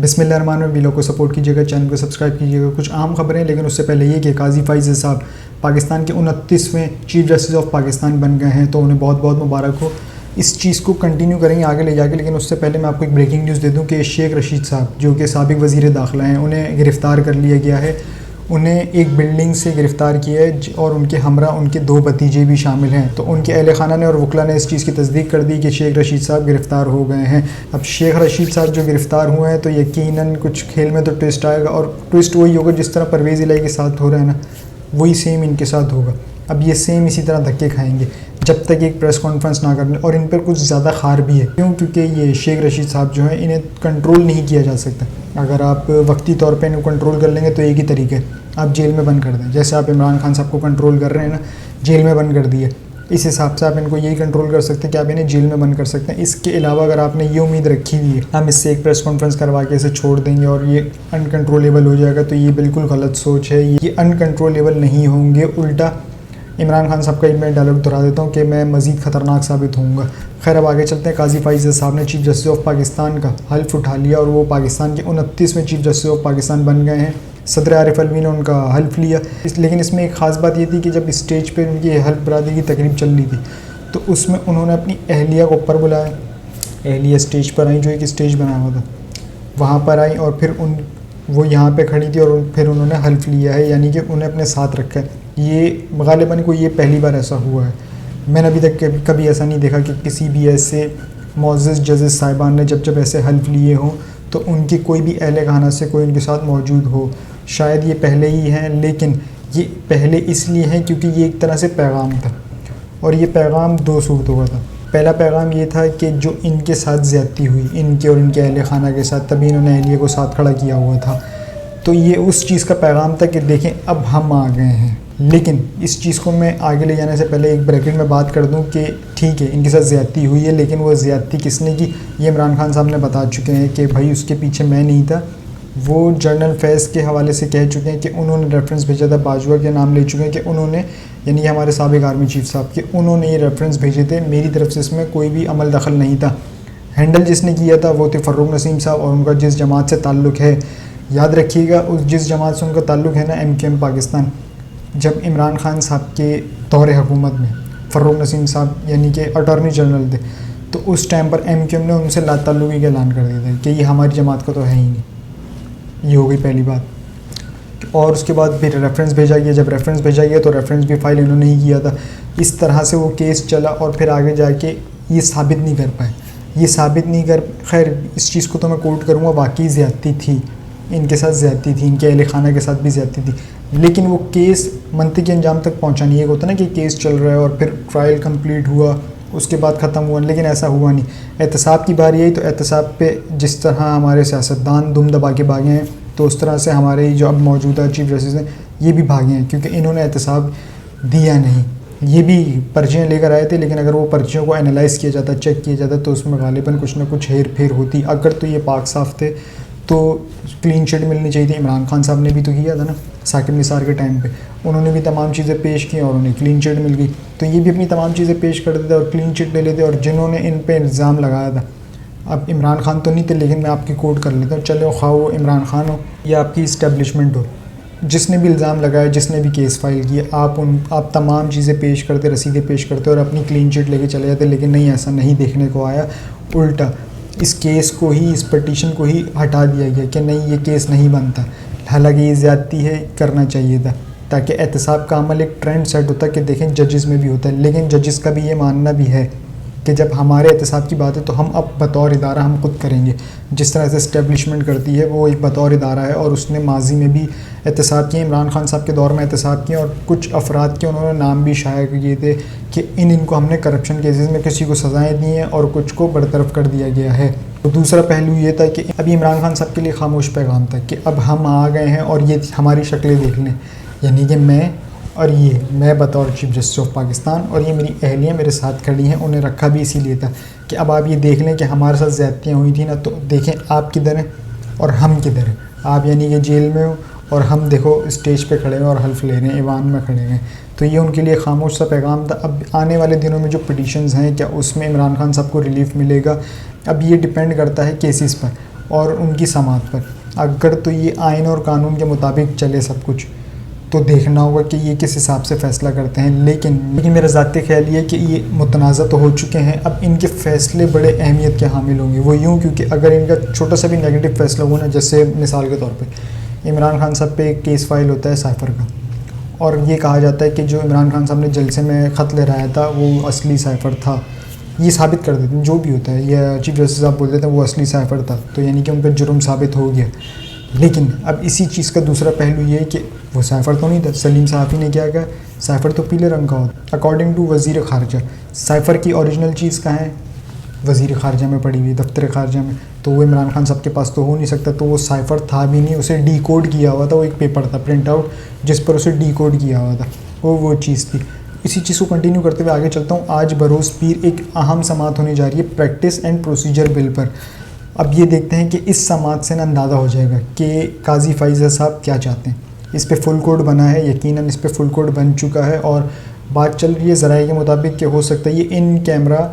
بسم اللہ الرحمن الرحیم. ویڈیو کو سپورٹ کیجیے گا, چینل کو سبسکرائب کیجیے گا. کچھ عام خبریں, لیکن اس سے پہلے یہ کہ قاضی فائز صاحب پاکستان کے 29ویں چیف جسٹس آف پاکستان بن گئے ہیں, تو انہیں بہت بہت مبارک ہو. اس چیز کو کنٹینیو کریں گے آگے لے جا کے, لیکن اس سے پہلے میں آپ کو ایک بریکنگ نیوز دے دوں کہ شیخ رشید صاحب جو کہ سابق وزیر داخلہ ہیں, انہیں گرفتار کر لیا گیا ہے. انہیں ایک بلڈنگ سے گرفتار کیا ہے اور ان کے ہمراہ ان کے 2 بھتیجے بھی شامل ہیں. تو ان کے اہل خانہ نے اور وکلاء نے اس چیز کی تصدیق کر دی کہ شیخ رشید صاحب گرفتار ہو گئے ہیں. اب شیخ رشید صاحب جو گرفتار ہوئے ہیں تو یقیناً کچھ کھیل میں تو ٹوسٹ آئے گا, اور ٹوسٹ وہی ہوگا جس طرح پرویز الہی کے ساتھ ہو رہا ہے نا, وہی سیم ان کے ساتھ ہوگا. اب یہ سیم اسی طرح دھکے کھائیں گے جب تک ایک پریس کانفرنس نہ کرنے, اور ان پر کچھ زیادہ خار بھی ہے. کیونکہ یہ شیخ رشید صاحب جو ہیں انہیں کنٹرول نہیں کیا جا سکتا. اگر آپ وقتی طور پہ انہیں کنٹرول کر لیں گے تو ایک ہی طریقہ ہے, آپ جیل میں بند کر دیں. جیسے آپ عمران خان صاحب کو کنٹرول کر رہے ہیں نا, جیل میں بند کر دیے, اس حساب سے آپ ان کو یہی کنٹرول کر سکتے ہیں کہ آپ انہیں جیل میں بند کر سکتے ہیں. اس کے علاوہ اگر آپ نے یہ امید رکھی ہوئی ہے ہم اس سے ایک پریس کانفرنس کروا کے اسے چھوڑ دیں گے اور یہ انکنٹرولیبل ہو جائے گا, تو یہ بالکل غلط سوچ ہے. یہ انکنٹرولیبل نہیں ہوں گے, الٹا عمران خان صاحب کا میں ڈائلاگ دہرا دیتا ہوں کہ میں مزید خطرناک ثابت ہوں گا. خیر, اب آگے چلتے ہیں. قاضی فائز صاحب نے چیف جسٹس آف پاکستان کا حلف اٹھا لیا اور وہ پاکستان کے 29ویں چیف جسٹس آف پاکستان بن گئے ہیں. صدر عارف الوی نے ان کا حلف لیا. لیکن اس میں ایک خاص بات یہ تھی کہ جب اسٹیج پہ ان کی حلف برادری کی تقریب چل رہی تھی تو اس میں انہوں نے اپنی اہلیہ کو اوپر بلایا. اہلیہ اسٹیج پر آئیں, جو ایک اسٹیج بنا ہوا تھا وہاں پر آئیں, اور پھر وہ یہاں پہ کھڑی تھی اور پھر انہوں نے حلف لیا ہے, یعنی کہ انہیں اپنے ساتھ رکھا ہے. یہ غالباً کو یہ پہلی بار ایسا ہوا ہے. میں نے ابھی تک کبھی ایسا نہیں دیکھا کہ کسی بھی ایسے معزز ججز صاحبان نے جب ایسے حلف لیے ہوں تو ان کی کوئی بھی اہل خانہ سے کوئی ان کے ساتھ موجود ہو. شاید یہ پہلے ہی ہیں, لیکن یہ پہلے اس لیے ہیں کیونکہ یہ ایک طرح سے پیغام تھا, اور یہ پیغام 2 صورتوں کا تھا. پہلا پیغام یہ تھا کہ جو ان کے ساتھ زیادتی ہوئی ان کے اور ان کے اہل خانہ کے ساتھ, تبھی انہوں نے اہلیہ کو ساتھ کھڑا کیا ہوا تھا. تو یہ اس چیز کا پیغام تھا کہ دیکھیں اب ہم آ گئے ہیں. لیکن اس چیز کو میں آگے لے جانے سے پہلے ایک بریکٹ میں بات کر دوں کہ ٹھیک ہے ان کے ساتھ زیادتی ہوئی ہے, لیکن وہ زیادتی کس نے کی یہ عمران خان صاحب نے بتا چکے ہیں کہ بھائی اس کے پیچھے میں نہیں تھا. وہ جنرل فیض کے حوالے سے کہہ چکے ہیں کہ انہوں نے ریفرنس بھیجا تھا, باجوہ کے نام لے چکے ہیں کہ انہوں نے, یعنی ہمارے سابق آرمی چیف صاحب کے, انہوں نے یہ ریفرنس بھیجے تھے. میری طرف سے اس میں کوئی بھی عمل دخل نہیں تھا. ہینڈل جس نے کیا تھا وہ تھے فروغ نسیم صاحب, اور ان کا جس جماعت سے تعلق ہے یاد رکھیے گا, اس جس جماعت سے ان کا تعلق ہے نا, MKM پاکستان. جب عمران خان صاحب کے دور حکومت میں فروغ نسیم صاحب یعنی کہ اٹارنی جنرل تھے, تو اس ٹائم پر MKM نے ان سے لا تعلقی کا اعلان کر دیا تھا کہ یہ ہماری جماعت کا تو ہے ہی نہیں. یہ ہو گئی پہلی بات. اور اس کے بعد پھر ریفرنس بھیجا گیا. جب ریفرنس بھیجا گیا تو ریفرنس بھی فائل انہوں نے ہی کیا تھا. اس طرح سے وہ کیس چلا, اور پھر آگے جا کے یہ ثابت نہیں کر پائے. خیر, اس چیز کو تو میں کوٹ کروں گا, واقعی زیادتی تھی, ان کے ساتھ زیادتی تھی, ان کے اہل خانہ کے ساتھ بھی زیادتی تھی. لیکن وہ کیس منطقی انجام تک پہنچا نہیں. ایک ہوتا نا کہ کیس چل رہا ہے اور پھر ٹرائل کمپلیٹ ہوا, اس کے بعد ختم ہوا, لیکن ایسا ہوا نہیں. احتساب کی باری آئی تو احتساب پہ جس طرح ہمارے سیاستدان دم دبا کے بھاگے ہیں, تو اس طرح سے ہمارے جو اب موجودہ چیف جسٹس ہیں یہ بھی بھاگے ہیں, کیونکہ انہوں نے احتساب دیا نہیں. یہ بھی پرچیاں لے کر آئے تھے, لیکن اگر وہ پرچیوں کو انالائز کیا جاتا, چیک کیا جاتا, تو اس میں غالباً کچھ نہ کچھ ہیر پھیر ہوتی. اگر تو یہ پاک صاف تھے تو کلین چٹ ملنی چاہیے تھی. عمران خان صاحب نے بھی تو کیا تھا نا ثاقب نثار کے ٹائم پہ, انہوں نے بھی تمام چیزیں پیش کی اور انہیں کلین چٹ مل گئی. تو یہ بھی اپنی تمام چیزیں پیش کر دیتے اور کلین چٹ لے لیتے. اور جنہوں نے ان پہ الزام لگایا تھا, اب عمران خان تو نہیں تھے, لیکن میں آپ کی کوٹ کر لیتا ہوں, چلے خواہ وہ عمران خان ہو یا آپ کی اسٹیبلشمنٹ ہو, جس نے بھی الزام لگایا, جس نے بھی کیس فائل کیا, آپ تمام چیزیں پیش کرتے, رسیدیں پیش کرتے اور اپنی کلین چٹ لے کے چلے جاتے. لیکن نہیں, ایسا نہیں دیکھنے کو آیا. الٹا اس کیس کو ہی, اس پٹیشن کو ہی ہٹا دیا گیا کہ نہیں یہ کیس نہیں بنتا. حالانکہ یہ زیادتی ہے, کرنا چاہیے تھا, تاکہ احتساب کا عمل ایک ٹرینڈ سیٹ ہوتا ہے کہ دیکھیں ججز میں بھی ہوتا ہے. لیکن ججز کا بھی یہ ماننا بھی ہے کہ جب ہمارے احتساب کی بات ہے تو ہم اب بطور ادارہ ہم خود کریں گے. جس طرح سے اسٹیبلشمنٹ کرتی ہے وہ ایک بطور ادارہ ہے, اور اس نے ماضی میں بھی احتساب کیے, عمران خان صاحب کے دور میں احتساب کیے, اور کچھ افراد کے انہوں نے نام بھی شائع کیے تھے کہ ان کو ہم نے کرپشن کیسز میں کسی کو سزائیں دی ہیں اور کچھ کو برطرف کر دیا گیا ہے. تو دوسرا پہلو یہ تھا کہ ابھی عمران خان صاحب کے لیے خاموش پیغام تھا کہ اب ہم آ گئے ہیں اور یہ ہماری شکلیں دیکھ لیں, یعنی کہ میں بطور چیف جسٹس آف پاکستان, اور یہ میری اہلیہ میرے ساتھ کھڑی ہیں. انہیں رکھا بھی اسی لیے تھا کہ اب آپ یہ دیکھ لیں کہ ہمارے ساتھ زیادتیاں ہوئی تھیں نا, تو دیکھیں آپ کدھر ہیں اور ہم کدھر ہیں. آپ یعنی کہ جیل میں ہو اور ہم دیکھو اسٹیج پہ کھڑے ہیں اور حلف لے رہے ہیں, ایوان میں کھڑے ہیں. تو یہ ان کے لیے خاموش سا پیغام تھا. اب آنے والے دنوں میں جو پٹیشنز ہیں, کیا اس میں عمران خان صاحب کو ریلیف ملے گا؟ اب یہ ڈپینڈ کرتا ہے کیسز پر. اور ان کی سماعت پر. اگر تو یہ آئین اور قانون کے مطابق چلے سب کچھ تو دیکھنا ہوگا کہ یہ کس حساب سے فیصلہ کرتے ہیں. لیکن میرا ذاتی خیال یہ ہے کہ یہ متنازع تو ہو چکے ہیں, اب ان کے فیصلے بڑے اہمیت کے حامل ہوں گے. وہ یوں کیونکہ اگر ان کا چھوٹا سا بھی نیگیٹو فیصلہ ہوا نا, جیسے مثال کے طور پہ عمران خان صاحب پہ ایک کیس فائل ہوتا ہے سائفر کا, اور یہ کہا جاتا ہے کہ جو عمران خان صاحب نے جلسے میں خط لہرایا تھا وہ اصلی سائفر تھا. یہ ثابت کر دیتے ہیں جو بھی ہوتا ہے, یہ چیف جسٹس صاحب بول دیتے ہیں وہ اصلی سائفر تھا, تو یعنی کہ ان کا جرم ثابت ہو گیا. لیکن اب اسی چیز کا دوسرا پہلو یہ ہے کہ وہ سائفر تو نہیں تھا. سلیم صحافی نے کیا کہا, سائفر تو پیلے رنگ کا ہوتا. اکارڈنگ ٹو وزیر خارجہ, سائفر کی اوریجنل چیز کہاں ہے؟ وزیر خارجہ میں پڑی ہوئی, دفتر خارجہ میں. تو وہ عمران خان صاحب کے پاس تو ہو نہیں سکتا, تو وہ سائفر تھا بھی نہیں, اسے ڈی کوڈ کیا ہوا تھا. وہ ایک پیپر تھا پرنٹ آؤٹ جس پر اسے ڈی کوڈ کیا ہوا تھا, وہ چیز تھی. اسی چیز کو کنٹینیو کرتے ہوئے آگے چلتا ہوں. آج بروز پیر ایک اہم سماعت ہونے جا رہی ہے پریکٹس اینڈ پروسیجر بل پر. اب یہ دیکھتے ہیں کہ اس سماعت سے اندازہ ہو جائے گا کہ قاضی فائز صاحب کیا چاہتے ہیں. اس پہ فل کوڈ بنا ہے, یقیناً اس پہ فل کوڈ بن چکا ہے, اور بات چل رہی ہے ذرائع کے مطابق کہ ہو سکتا ہے یہ ان کیمرہ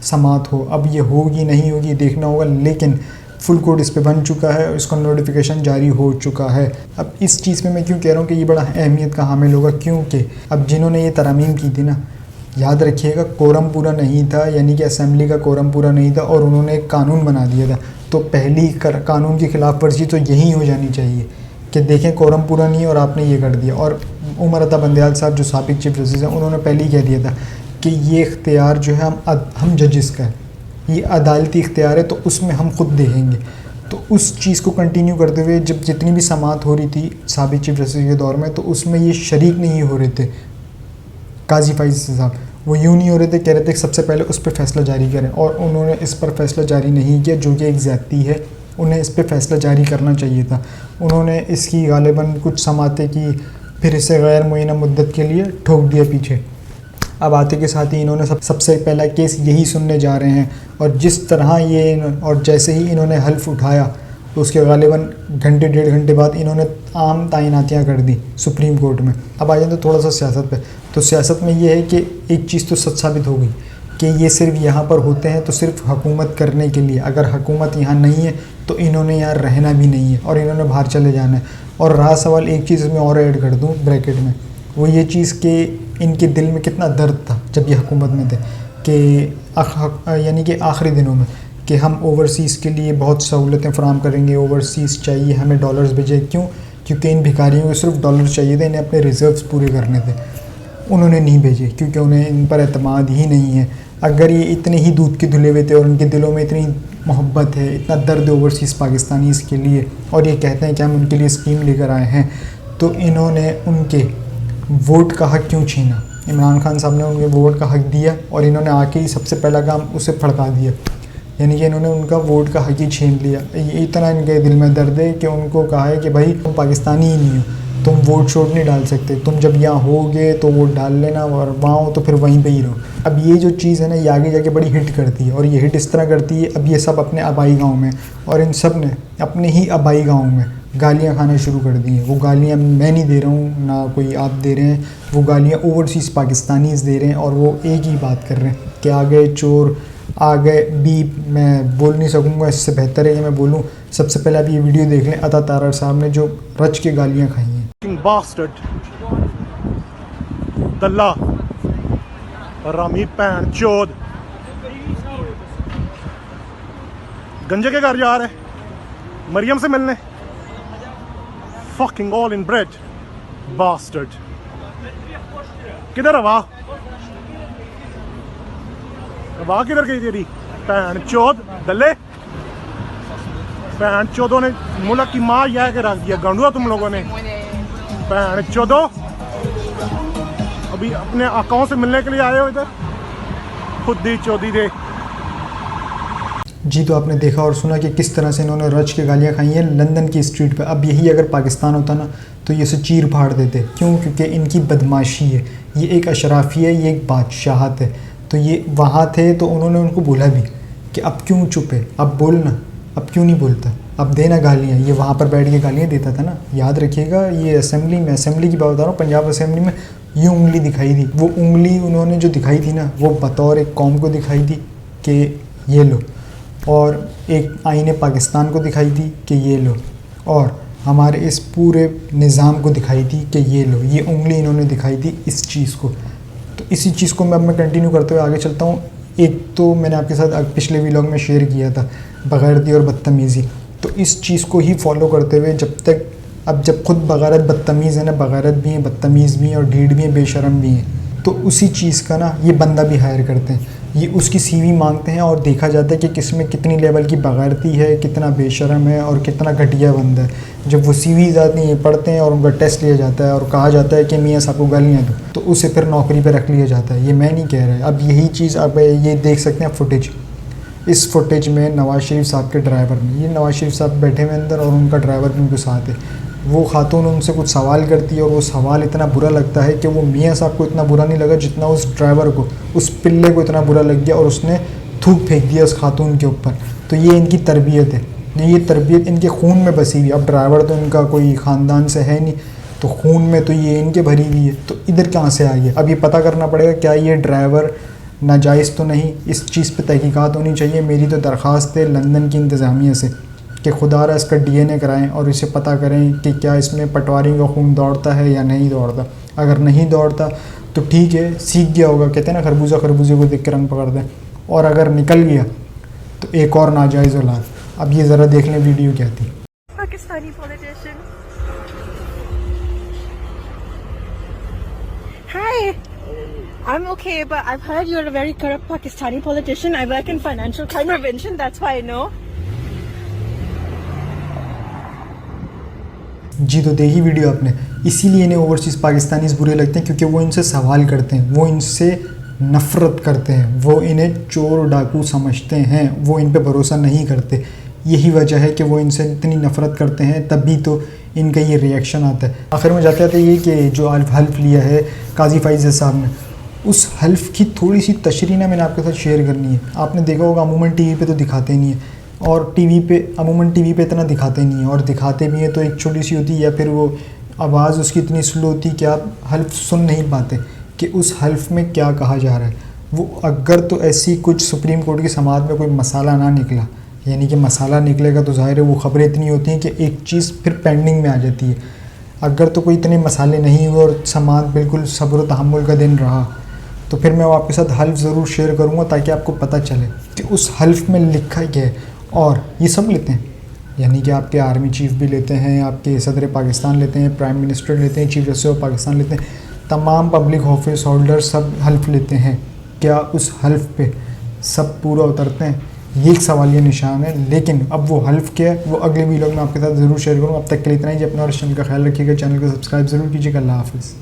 سماعت ہو. اب یہ ہوگی نہیں ہوگی دیکھنا ہوگا, لیکن فل کوڈ اس پہ بن چکا ہے اور اس کا نوٹیفیکیشن جاری ہو چکا ہے. اب اس چیز میں کیوں کہہ رہا ہوں کہ یہ بڑا اہمیت کا حامل ہوگا, کیونکہ اب جنہوں نے یہ ترامیم کی تھی نا, یاد رکھیے گا کورم پورا نہیں تھا, یعنی کہ اسمبلی کا کورم پورا نہیں تھا, اور انہوں نے ایک قانون بنا دیا تھا. تو پہلی قانون کی خلاف ورزی تو یہی ہو جانی چاہیے کہ دیکھیں کورم پورا نہیں ہے اور آپ نے یہ کر دیا. اور عمر عطا بندیال صاحب جو سابق چیف جسٹس ہیں, انہوں نے پہلے ہی کہہ دیا تھا کہ یہ اختیار جو ہے ہم ججز کا ہے, یہ عدالتی اختیار ہے, تو اس میں ہم خود دیکھیں گے. تو اس چیز کو کنٹینیو کرتے ہوئے جب جتنی بھی سماعت ہو رہی تھی سابق چیف جسٹس کے دور میں, تو اس میں یہ شریک نہیں ہو رہے تھے قاضی فائز صاحب. وہ یوں نہیں ہو رہے تھے, کہہ رہے تھے کہ سب سے پہلے اس پہ فیصلہ جاری کریں, اور انہوں نے اس پر فیصلہ جاری نہیں کیا, جو کہ ایک زیادتی ہے. انہیں اس پہ فیصلہ جاری کرنا چاہیے تھا. انہوں نے اس کی غالباً کچھ سماعتیں کی, پھر اسے غیر معینہ مدت کے لیے ٹھوک دیا پیچھے. اب آتے کے ساتھ ہی انہوں نے سب سے پہلا کیس یہی سننے جا رہے ہیں, اور جس طرح یہ اور جیسے ہی انہوں نے حلف اٹھایا تو اس کے غالباً گھنٹے 1.5 گھنٹے بعد انہوں نے عام تعیناتیاں کر دی سپریم کورٹ میں. اب آ جائیں تو تھوڑا سا سیاست پہ. تو سیاست میں یہ ہے کہ ایک چیز تو سچ ثابت ہو گئی کہ یہ صرف یہاں پر ہوتے ہیں تو صرف حکومت کرنے کے لیے. اگر حکومت یہاں نہیں ہے تو انہوں نے یہاں رہنا بھی نہیں ہے, اور انہوں نے باہر چلے جانا ہے. اور رہا سوال, ایک چیز میں اور ایڈ کر دوں بریکٹ میں, وہ یہ چیز کہ ان کے دل میں کتنا درد تھا جب یہ حکومت میں تھے, کہ یعنی کہ آخری دنوں میں کہ ہم اوورسیز کے لیے بہت سہولتیں فراہم کریں گے, اوورسیز چاہیے ہمیں ڈالرز بھیجے. کیوں؟ کیونکہ ان بھکاریوں کو صرف ڈالر چاہیے تھے, انہیں اپنے ریزروز پورے کرنے تھے. انہوں نے نہیں بھیجے کیونکہ انہیں ان پر اعتماد ہی نہیں ہے. اگر یہ اتنے ہی دودھ کے دھلے ہوئے تھے اور ان کے دلوں میں اتنی محبت ہے, اتنا درد اوورسیز پاکستانیز کے لیے, اور یہ کہتے ہیں کہ ہم ان کے لیے اسکیم لے کر آئے ہیں, تو انہوں نے ان کے ووٹ کا حق کیوں چھینا؟ عمران خان صاحب نے ان کے ووٹ کا حق دیا, اور انہوں نے آ کے ہی سب سے پہلا کام اسے پھڑکا دیا, یعنی کہ انہوں نے ان کا ووٹ کا حق ہی چھین لیا. یہ اتنا ان کے دل میں درد ہے کہ ان کو کہا ہے کہ بھائی تم پاکستانی ہی نہیں ہو, تم ووٹ شوٹ نہیں ڈال سکتے, تم جب یہاں ہوگے تو ووٹ ڈال لینا, اور وہاں ہو تو پھر وہیں پہ ہی رہو. اب یہ جو چیز ہے نا, یہ آگے جا کے بڑی ہٹ کرتی ہے, اور یہ ہٹ اس طرح کرتی ہے, اب یہ سب اپنے آبائی گاؤں میں, اور ان سب نے اپنے ہی آبائی گاؤں میں گالیاں کھانا شروع کر دی ہیں. وہ گالیاں میں نہیں دے رہا ہوں, نہ کوئی آپ دے رہے ہیں, وہ گالیاں اوورسیز پاکستانیز دے رہے ہیں, اور وہ ایک ہی بات کر رہے ہیں کہ آ گئے چور, آ گئے بیپ. میں بول نہیں سکوں گا, اس سے بہتر ہے کہ میں بولوں. سب سے پہلے آپ یہ ویڈیو دیکھ لیں, عطا تارڑ صاحب نے جو رچ کے گالیاں کھائی ہیں. bastard دلہ رامی پین چود گنجے کے گھر جا رہے مریم سے ملنے, fucking all in bread bastard. کدھر ہوا کدھر گئی تیری پین چود دلے؟ پین چودوں نے ملک کی ماں یہ کے رکھ دیا گنڈوا تم لوگوں نے. پین چودو ابھی اپنے آقاؤں سے ملنے کے لیے آئے ہو ادھر, خود دی چودی دے. جی تو آپ نے دیکھا اور سنا کہ کس طرح سے انہوں نے رچ کے گالیاں کھائی ہیں لندن کی اسٹریٹ پہ. اب یہی اگر پاکستان ہوتا نا تو یہ اسے چیر پھاڑ دیتے. کیوں؟ کیونکہ ان کی بدماشی ہے, یہ ایک اشرافی ہے, یہ ایک بادشاہت ہے. تو یہ وہاں تھے تو انہوں نے ان کو بولا بھی کہ اب کیوں چپ ہے, اب بولنا, اب کیوں نہیں بولتا, اب دینا گالیاں. یہ وہاں پر بیٹھ کے گالیاں دیتا تھا نا, یاد رکھیے گا. یہ اسمبلی کی بات بتا رہا ہوں, پنجاب اسمبلی میں یوں انگلی دکھائی تھی. وہ انگلی انہوں نے جو دکھائی تھی نا, وہ بطور ایک قوم کو دکھائی تھی کہ یہ لو. اور ایک آئین پاکستان کو دکھائی تھی کہ یہ لو، اور ہمارے اس پورے نظام کو دکھائی تھی کہ یہ لو، یہ انگلی انہوں نے دکھائی تھی اس چیز کو. تو اسی چیز کو میں کنٹینیو کرتے ہوئے آگے چلتا ہوں. ایک تو میں نے آپ کے ساتھ پچھلے ویلاگ میں شیئر کیا تھا بغیرتی اور بدتمیزی، تو اس چیز کو ہی فالو کرتے ہوئے جب خود بغیرت بدتمیز ہے نا، بغیرت بھی ہیں، بدتمیز بھی ہیں، اور ڈھیڑ بھی ہیں، بے شرم بھی ہیں، تو اسی چیز کا نا یہ بندہ بھی ہائر کرتے ہیں. یہ اس کی سی وی مانگتے ہیں اور دیکھا جاتا ہے کہ کس میں کتنی لیول کی بغیرتی ہے، کتنا بے شرم ہے اور کتنا گھٹیا بندہ ہے. جب وہ سی ویز آتی ہیں، پڑھتے ہیں اور ان کا ٹیسٹ لیا جاتا ہے اور کہا جاتا ہے کہ میاں صاحب کو گالیاں دو، تو اسے پھر نوکری پہ رکھ لیا جاتا ہے. یہ میں نہیں کہہ رہا. اب یہی چیز آپ یہ دیکھ سکتے ہیں فوٹیج. اس فوٹیج میں نواز شریف صاحب کے ڈرائیور میں، یہ نواز شریف صاحب بیٹھے ہوئے اندر اور ان کا ڈرائیور بھی ان کے ساتھ ہے. وہ خاتون ان سے کچھ سوال کرتی ہے اور وہ سوال اتنا برا لگتا ہے کہ وہ میاں صاحب کو اتنا برا نہیں لگا جتنا اس ڈرائیور کو، اس پلے کو اتنا برا لگ گیا اور اس نے تھوک پھینک دیا اس خاتون کے اوپر. تو یہ ان کی تربیت ہے، یہ تربیت ان کے خون میں بسی ہوئی. اب ڈرائیور تو ان کا کوئی خاندان سے ہے نہیں، تو خون میں تو یہ ان کے بھری ہوئی ہے. تو ادھر کہاں سے آئی ہے؟ اب یہ پتہ کرنا پڑے گا کیا یہ ڈرائیور ناجائز تو نہیں. اس چیز پہ تحقیقات ہونی چاہیے. میری تو درخواست ہے لندن کی انتظامیہ سے کہ خدا را اس کا ڈی این اے کرائیں اور اسے پتہ کریں کہ کیا اس میں پٹواری کا خون دوڑتا ہے یا نہیں دوڑتا. اگر نہیں دوڑتا تو ٹھیک ہے، سیکھ گیا ہوگا. کہتے ہیں نا خربوزہ خربوزے کو دیکھ کے رنگ پکڑ دیں. اور اگر نکل گیا تو ایک اور ناجائز اولاد. اب یہ ذرا دیکھ لیں ویڈیو کیا تھی. Pakistani politician. Hi. I'm okay, but I've heard you're a very corrupt Pakistani politician. I work in financial crime prevention, that's why I know. جی تو دیکھی ویڈیو آپ نے. اسی لیے انہیں اوورسیز پاکستانیز برے لگتے ہیں کیونکہ وہ ان سے سوال کرتے ہیں، وہ ان سے نفرت کرتے ہیں، وہ انہیں چور ڈاکو سمجھتے ہیں، وہ ان پہ بھروسہ نہیں کرتے. یہی وجہ ہے کہ وہ ان سے اتنی نفرت کرتے ہیں، تبھی تو ان کا یہ ری ایکشن آتا ہے. آخر میں جاتے آتے یہ کہ جو حلف لیا ہے قاضی فائز صاحب نے، اس حلف کی تھوڑی سی تشریح میں نے آپ کے ساتھ شیئر کرنی ہے. آپ نے دیکھا ہوگا عموماً ٹی وی پہ تو دکھاتے نہیں ہیں، اور عموماً ٹی وی پہ اتنا دکھاتے نہیں ہیں، اور دکھاتے بھی ہیں تو ایک چھوٹی سی ہوتی ہے یا پھر وہ آواز اس کی اتنی سلو ہوتی کہ آپ حلف سن نہیں پاتے کہ اس حلف میں کیا کہا جا رہا ہے. وہ اگر تو ایسی کچھ سپریم کورٹ کی سماعت میں کوئی مسئلہ نہ نکلا، یعنی کہ مسئلہ نکلے گا تو ظاہر ہے وہ خبریں اتنی ہوتی ہیں کہ ایک چیز پھر پینڈنگ میں آ جاتی ہے. اگر تو کوئی اتنے مسئلے نہیں ہوئے اور سماعت بالکل صبر و تحمل کا دن رہا تو پھر میں آپ کے ساتھ حلف ضرور شیئر کروں گا تاکہ آپ کو پتہ چلے کہ اس حلف میں لکھا کیا ہے. اور یہ سب لیتے ہیں، یعنی کہ آپ کے آرمی چیف بھی لیتے ہیں، آپ کے صدر پاکستان لیتے ہیں، پرائم منسٹر لیتے ہیں، چیف جسٹس آف پاکستان لیتے ہیں، تمام پبلک آفس ہولڈر سب حلف لیتے ہیں. کیا اس حلف پہ سب پورا اترتے ہیں؟ یہ ایک سوالیہ نشان ہے. لیکن اب وہ حلف کیا ہے وہ اگلے ویلاگ میں آپ کے ساتھ ضرور شیئر کروں. اب تک کے لیے اتنا ہی. جی اپنا اور اس چینل کا خیال رکھیے گا. چینل کو سبسکرائب ضرور کیجیے گا. اللہ حافظ.